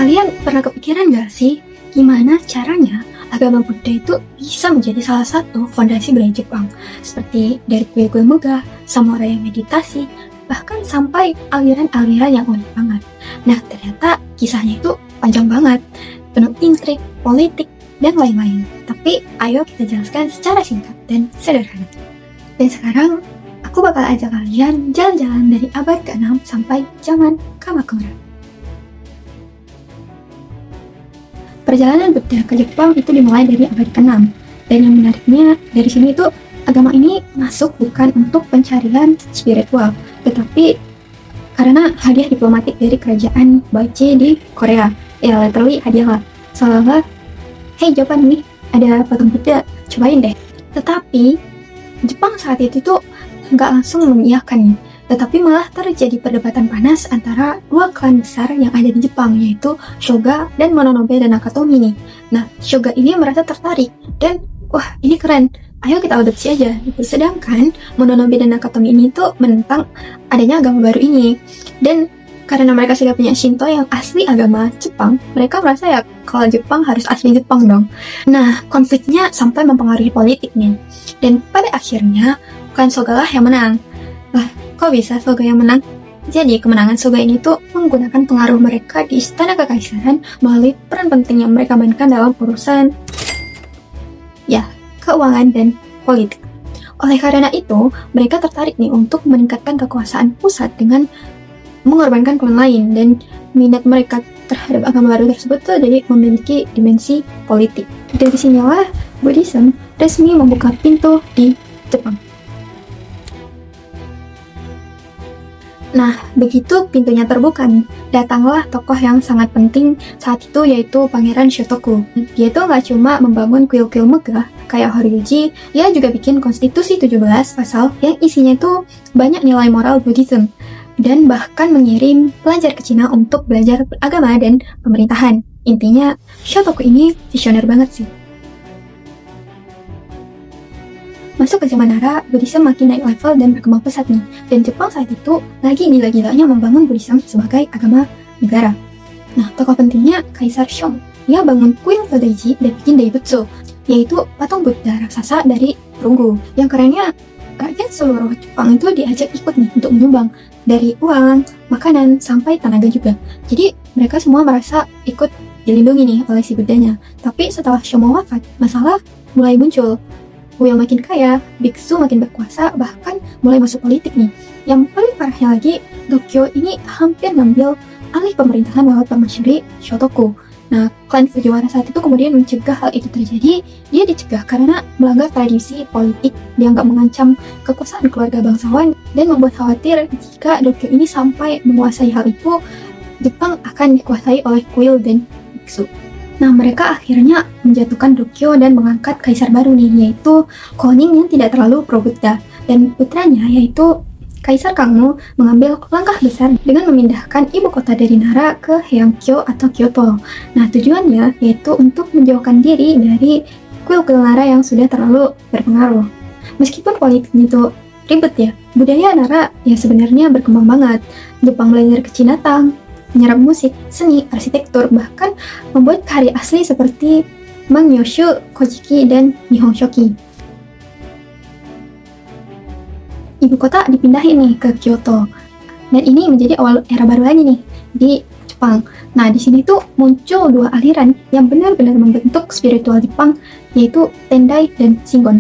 Kalian pernah kepikiran gak sih gimana caranya agama Buddha itu bisa menjadi salah satu fondasi budaya Jepang? Seperti dari kuil-kuil megah, samurai yang meditasi, bahkan sampai aliran-aliran yang unik banget. Nah, ternyata kisahnya itu panjang banget, penuh intrik, politik, dan lain-lain. Tapi ayo kita jelaskan secara singkat dan sederhana. Dan sekarang, aku bakal ajak kalian jalan-jalan dari abad ke-6 sampai zaman Kamakura. Perjalanan Buddha ke Jepang itu dimulai dari abad ke-6. Dan yang menariknya, dari sini tuh agama ini masuk bukan untuk pencarian spiritual, tetapi karena hadiah diplomatik dari kerajaan Baekje di Korea. Ya, literally hadiah lah. Seolah-olah, hey Jepang nih, ada patung Buddha, cobain deh. Tetapi, Jepang saat itu tuh nggak langsung mengiyakannya, tetapi malah terjadi perdebatan panas antara dua klan besar yang ada di Jepang, yaitu Shoga dan Mononobe dan Nakatomi nih. Nah, Shoga ini merasa tertarik dan wah, ini keren, ayo kita adopsi aja gitu. Sedangkan Mononobe dan Nakatomi ini tuh menentang adanya agama baru ini. Dan karena mereka sudah punya Shinto yang asli agama Jepang, mereka merasa ya kalau Jepang harus asli Jepang dong. Nah, konfliknya sampai mempengaruhi politiknya. Dan pada akhirnya klan Shoga lah yang menang. Lah, kok bisa Shoga yang menang? Jadi kemenangan Shoga ini tuh menggunakan pengaruh mereka di istana kekaisaran melalui peran penting yang mereka mainkan dalam urusan keuangan dan politik. Oleh karena itu, mereka tertarik nih untuk meningkatkan kekuasaan pusat dengan mengorbankan klan lain, dan minat mereka terhadap agama baru tersebut tuh jadi memiliki dimensi politik. Dari sinilah Buddhism resmi membuka pintu di Jepang. Nah, begitu pintunya terbuka nih, datanglah tokoh yang sangat penting saat itu, yaitu Pangeran Shotoku. Dia tuh gak cuma membangun kuil-kuil megah kayak Horyuji, dia juga bikin konstitusi 17 pasal yang isinya tuh banyak nilai moral Buddhism, dan bahkan mengirim pelajar ke Cina untuk belajar agama dan pemerintahan. Intinya, Shotoku ini visioner banget sih. Masuk ke zaman Nara, Buddhism makin naik level dan berkembang pesat nih. Dan Jepang saat itu lagi gila-gilanya membangun Buddhism sebagai agama negara. Nah, tokoh pentingnya Kaisar Shong. Dia bangun kuil Todaiji dan bikin Daibutsu, yaitu patung Buddha raksasa dari perunggu. Yang kerennya, rakyat seluruh Jepang itu diajak ikut nih untuk menyumbang dari uang, makanan, sampai tenaga juga. Jadi mereka semua merasa ikut dilindungi nih oleh si Buddhanya. Tapi setelah Shong wafat, masalah mulai muncul. Kuil makin kaya, biksu makin berkuasa, bahkan mulai masuk politik nih. Yang paling parahnya lagi, Tokyo ini hampir ngambil alih pemerintahan lewat permasyuri Shotoku. Nah, klan Fujiwara saat itu kemudian mencegah hal itu terjadi. Dia dicegah karena melanggar tradisi politik, dianggap mengancam kekuasaan keluarga bangsawan, dan membuat khawatir jika Tokyo ini sampai menguasai hal itu, Jepang akan dikuasai oleh kuil dan biksu. Nah, mereka akhirnya menjatuhkan Tokyo dan mengangkat kaisar baru nih, yaitu Koning yang tidak terlalu pro-Buddha. Dan putranya, yaitu Kaisar Kangmu, mengambil langkah besar dengan memindahkan ibu kota dari Nara ke Heian-kyo atau Kyoto. Nah, tujuannya yaitu untuk menjauhkan diri dari kuil-kuil Nara yang sudah terlalu berpengaruh. Meskipun politiknya itu ribet ya, budaya Nara ya sebenarnya berkembang banget. Jepang belajar ke Cina Tang, menyerap musik, seni, arsitektur, bahkan membuat karya asli seperti Mangyoshu, Kojiki, dan Nihon Shoki. Ibu kota dipindahin nih ke Kyoto, dan ini menjadi awal era baru lagi nih di Jepang. Nah, di sini tuh muncul dua aliran yang benar-benar membentuk spiritual Jepang, yaitu Tendai dan Shingon.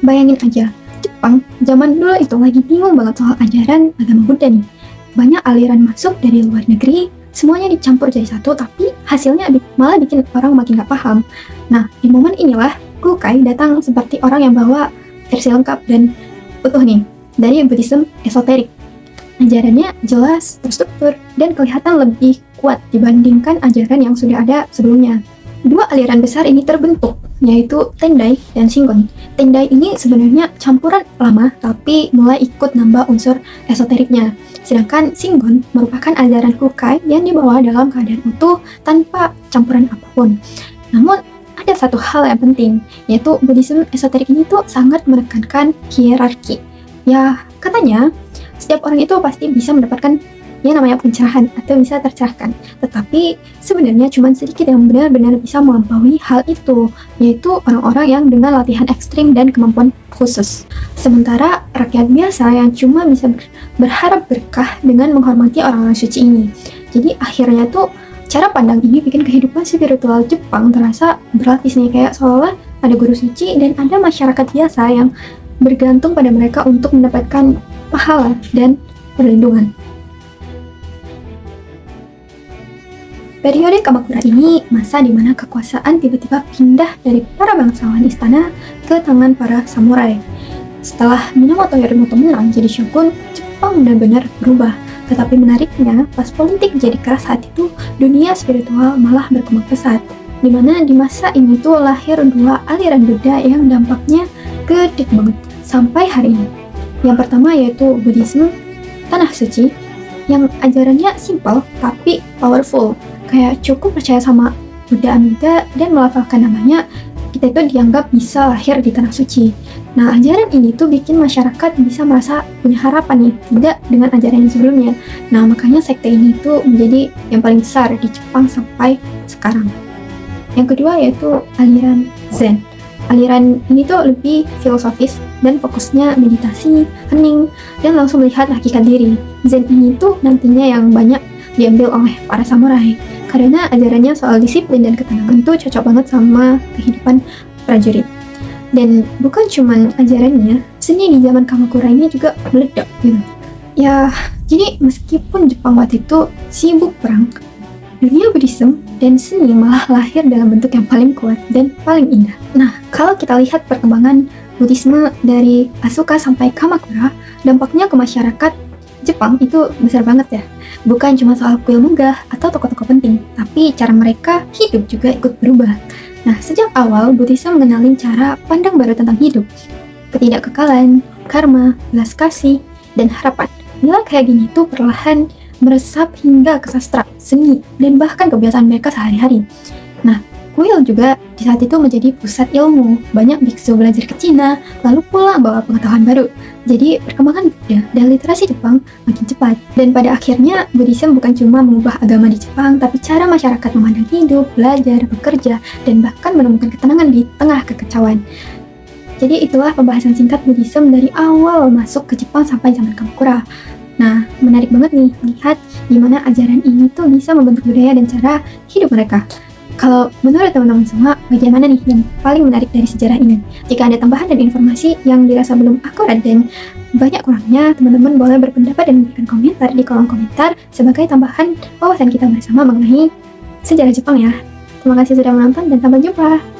Bayangin aja, Jepang zaman dulu itu lagi bingung banget soal ajaran agama Buddha nih. Banyak aliran masuk dari luar negeri, semuanya dicampur jadi satu, tapi hasilnya malah bikin orang makin gak paham. Nah, di momen inilah Kukai datang seperti orang yang bawa versi lengkap dan utuh nih dari Buddhism esoterik. Ajarannya jelas, terstruktur, dan kelihatan lebih kuat dibandingkan ajaran yang sudah ada sebelumnya. Dua aliran besar ini terbentuk, yaitu Tendai dan Shingon. Tendai ini sebenarnya campuran lama, tapi mulai ikut nambah unsur esoteriknya. Sedangkan Shingon merupakan ajaran Kukai yang dibawa dalam keadaan utuh tanpa campuran apapun. Namun, ada satu hal yang penting, yaitu Buddhism esoterik ini tuh sangat menekankan hierarki. Ya, katanya, setiap orang itu pasti bisa mendapatkan yang namanya pencerahan atau bisa tercerahkan. Tetapi sebenarnya cuma sedikit yang benar-benar bisa melampaui hal itu, yaitu orang-orang yang dengan latihan ekstrim dan kemampuan khusus. Sementara rakyat biasa yang cuma bisa berharap berkah dengan menghormati orang-orang suci ini. Jadi akhirnya tuh cara pandang ini bikin kehidupan spiritual Jepang terasa berlapis nih, kayak seolah ada guru suci dan ada masyarakat biasa yang bergantung pada mereka untuk mendapatkan pahala dan perlindungan. Periode Kamakura ini masa di mana kekuasaan tiba-tiba pindah dari para bangsawan istana ke tangan para samurai. Setelah Minamoto Yoritomo menang jadi shogun, Jepang benar-benar berubah. Tetapi menariknya, pas politik jadi keras saat itu, dunia spiritual malah berkembang pesat. Dimana di masa ini tuh lahir dua aliran Buddha yang dampaknya gede banget sampai hari ini. Yang pertama yaitu Buddhisme, tanah suci, yang ajarannya simpel tapi powerful. Kayak cukup percaya sama Buddha Amida dan melafalkan namanya, kita itu dianggap bisa lahir di tanah suci. Nah, ajaran ini tuh bikin masyarakat bisa merasa punya harapan nih, tidak dengan ajaran yang sebelumnya. Nah, makanya sekte ini tuh menjadi yang paling besar di Jepang sampai sekarang. Yang kedua yaitu aliran Zen. Aliran ini tuh lebih filosofis dan fokusnya meditasi, hening, dan langsung melihat hakikat diri. Zen ini tuh nantinya yang banyak diambil oleh para samurai, karena ajarannya soal disiplin dan ketenangan tuh cocok banget sama kehidupan prajurit. Dan bukan cuman ajarannya, seni di zaman Kamakura ini juga meledak gitu. Ya, jadi meskipun Jepang waktu itu sibuk perang, dunia Buddhism dan seni malah lahir dalam bentuk yang paling kuat dan paling indah. Nah, kalau kita lihat perkembangan Buddhisme dari Asuka sampai Kamakura, dampaknya ke masyarakat Jepang itu besar banget ya. Bukan cuma soal kuil munggah atau tokoh-tokoh penting, tapi cara mereka hidup juga ikut berubah. Nah, sejak awal Buddhism mengenalin cara pandang baru tentang hidup, ketidakkekalan, karma, belas kasih, dan harapan. Nilai kayak gini tuh perlahan meresap hingga ke sastra, seni, dan bahkan kebiasaan mereka sehari-hari. Nah, kuil juga di saat itu menjadi pusat ilmu. Banyak biksu belajar ke Cina, lalu pulang bawa pengetahuan baru. Jadi perkembangan Buddha dan literasi Jepang makin cepat. Dan pada akhirnya Buddhism bukan cuma mengubah agama di Jepang, tapi cara masyarakat memandang hidup, belajar, bekerja, dan bahkan menemukan ketenangan di tengah kekacauan. Jadi itulah pembahasan singkat Buddhism dari awal masuk ke Jepang sampai zaman Kamakura. Nah, menarik banget nih lihat gimana ajaran ini tuh bisa membentuk budaya dan cara hidup mereka. Kalau menurut teman-teman semua, bagaimana nih yang paling menarik dari sejarah ini? Jika ada tambahan dan informasi yang dirasa belum akurat dan banyak kurangnya, teman-teman boleh berpendapat dan memberikan komentar di kolom komentar sebagai tambahan wawasan kita bersama mengenai sejarah Jepang ya. Terima kasih sudah menonton dan sampai jumpa.